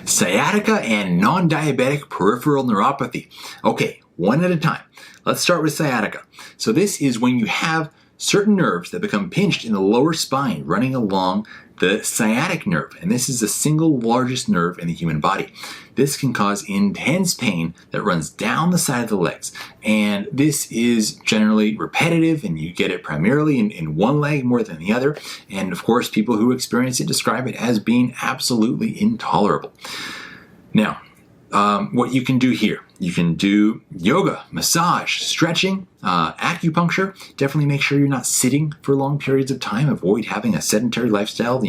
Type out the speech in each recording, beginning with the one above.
Sciatica and non-diabetic peripheral neuropathy. Okay, one at a time. Let's start with sciatica. So this is when you have certain nerves that become pinched in the lower spine running along the sciatic nerve, and this is the single largest nerve in the human body. This can cause intense pain that runs down the side of the legs, and this is generally repetitive, and you get it primarily in one leg more than the other, and of course people who experience it describe it as being absolutely intolerable. Now, what you can do here, you can do yoga, massage, stretching, acupuncture. Definitely make sure you're not sitting for long periods of time. Avoid having a sedentary lifestyle.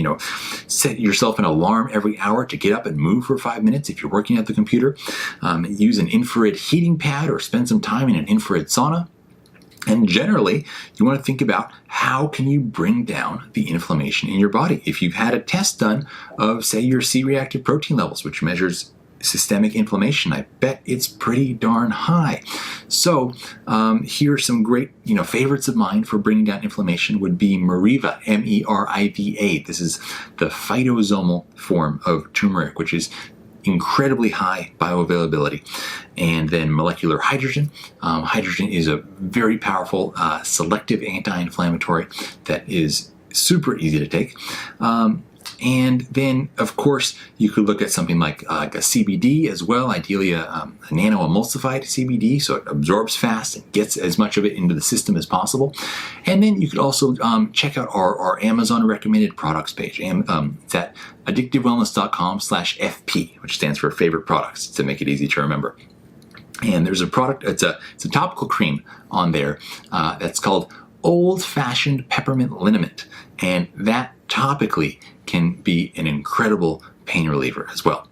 Set yourself an alarm every hour to get up and move for 5 minutes if you're working at the computer. Use an infrared heating pad or spend some time in an infrared sauna. And generally, you want to think about how can you bring down the inflammation in your body. If you've had a test done of, say, your C-reactive protein levels, which measures systemic inflammation, I bet it's pretty darn high. So here are some great favorites of mine for bringing down inflammation would be Meriva, M-E-R-I-V-A. This is the phytosomal form of turmeric, which is incredibly high bioavailability. And then molecular hydrogen. Hydrogen is a very powerful selective anti-inflammatory that is super easy to take. And then, of course, you could look at something like a CBD as well, ideally a nano-emulsified CBD, so it absorbs fast and gets as much of it into the system as possible. And then you could also check out our Amazon recommended products page. It's at addictivewellness.com/FP, which stands for favorite products, to make it easy to remember. And there's a product, it's a topical cream on there that's called Old Fashioned Peppermint Liniment. And that topically can be an incredible pain reliever as well.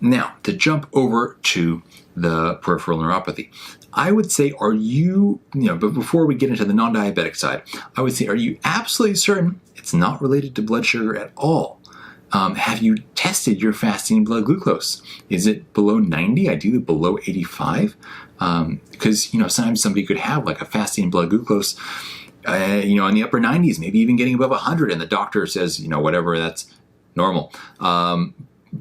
Now, to jump over to the peripheral neuropathy, I would say, but before we get into the non-diabetic side, I would say, are you absolutely certain it's not related to blood sugar at all? Have you tested your fasting blood glucose? Is it below 90, ideally below 85? Because, sometimes somebody could have like a fasting blood glucose in the upper 90s, maybe even getting above 100, and the doctor says, whatever, that's normal.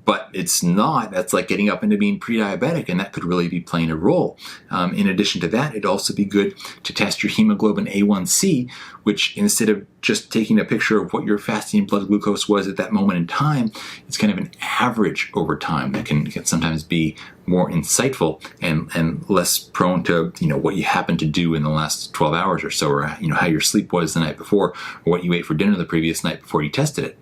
But it's not. That's like getting up into being pre-diabetic, and that could really be playing a role. In addition to that, it'd also be good to test your hemoglobin A1C, which instead of just taking a picture of what your fasting blood glucose was at that moment in time, it's kind of an average over time that can sometimes be more insightful and less prone to what you happen to do in the last 12 hours or so, or how your sleep was the night before, or what you ate for dinner the previous night before you tested it.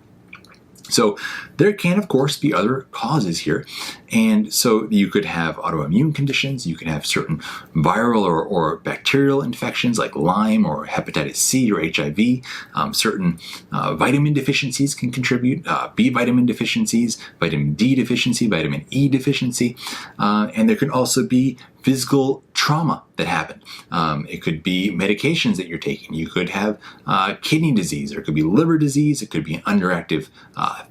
So there can, of course, be other causes here. And so you could have autoimmune conditions, you can have certain viral or bacterial infections like Lyme or hepatitis C or HIV. Certain vitamin deficiencies can contribute, B vitamin deficiencies, vitamin D deficiency, vitamin E deficiency. And there can also be physical trauma that happened. It could be medications that you're taking. You could have kidney disease, or it could be liver disease. It could be an underactive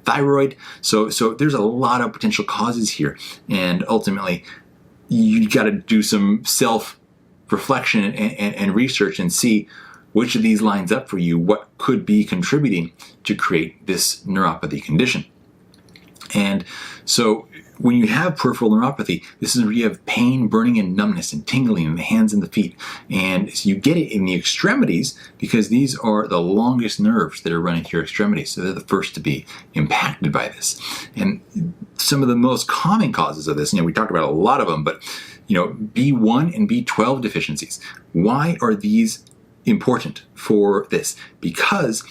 thyroid. So there's a lot of potential causes here. And ultimately, you got to do some self-reflection and research and see which of these lines up for you, what could be contributing to create this neuropathy condition. And so when you have peripheral neuropathy, this is where you have pain, burning, and numbness and tingling in the hands and the feet. And so you get it in the extremities because these are the longest nerves that are running to your extremities. So they're the first to be impacted by this. And some of the most common causes of this, we talked about a lot of them, but B1 and B12 deficiencies. Why are these important for this? Because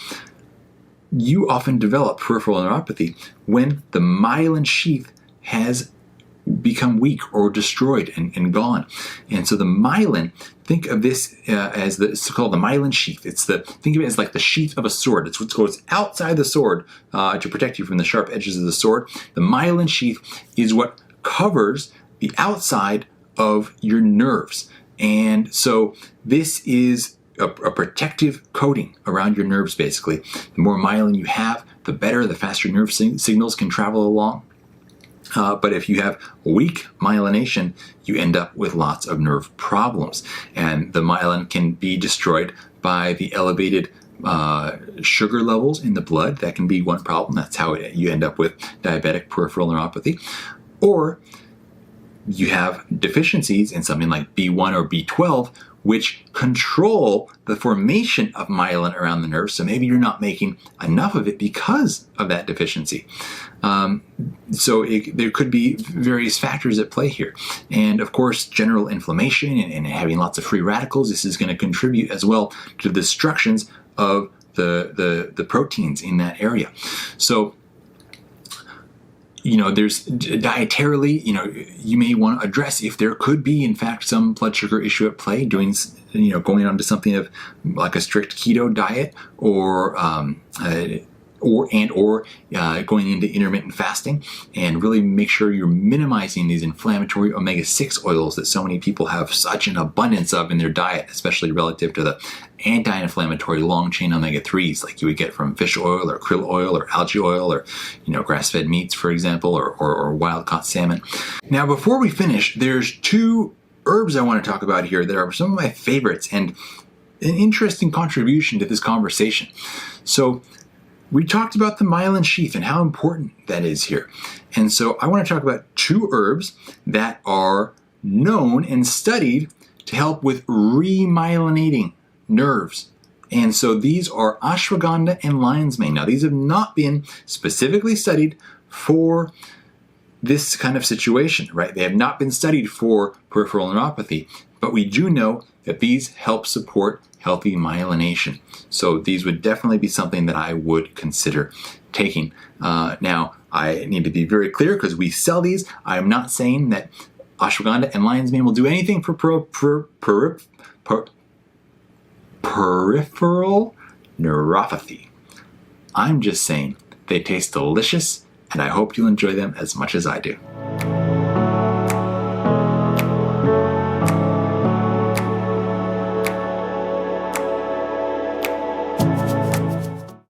you often develop peripheral neuropathy when the myelin sheath has become weak or destroyed and gone. And so the myelin, think of this as it's called the myelin sheath. Think of it as like the sheath of a sword. It's what goes outside the sword to protect you from the sharp edges of the sword. The myelin sheath is what covers the outside of your nerves. And so this is a protective coating around your nerves, basically. The more myelin you have, the better, the faster nerve signals can travel along. But if you have weak myelination, you end up with lots of nerve problems. And the myelin can be destroyed by the elevated sugar levels in the blood. That can be one problem. That's how you end up with diabetic peripheral neuropathy. Or you have deficiencies in something like B1 or B12, which control the formation of myelin around the nerve. So maybe you're not making enough of it because of that deficiency. There could be various factors at play here. And of course, general inflammation and having lots of free radicals, this is going to contribute as well to the destructions of the proteins in that area. So, there's dietarily, you may want to address if there could be, in fact, some blood sugar issue at play, going on to something of like a strict keto diet or going into intermittent fasting, and really make sure you're minimizing these inflammatory omega-6 oils that so many people have such an abundance of in their diet, especially relative to the anti-inflammatory long-chain omega-3s like you would get from fish oil or krill oil or algae oil or grass-fed meats, for example, or wild-caught salmon. Now, before we finish, there's two herbs I want to talk about here that are some of my favorites and an interesting contribution to this conversation. So we talked about the myelin sheath and how important that is here. And so I want to talk about two herbs that are known and studied to help with remyelinating nerves. And so these are ashwagandha and lion's mane. Now, these have not been specifically studied for this kind of situation, right? They have not been studied for peripheral neuropathy, but we do know that these help support healthy myelination. So these would definitely be something that I would consider taking. Now, I need to be very clear because we sell these. I am not saying that ashwagandha and lion's mane will do anything for peripheral neuropathy. I'm just saying they taste delicious, and I hope you'll enjoy them as much as I do.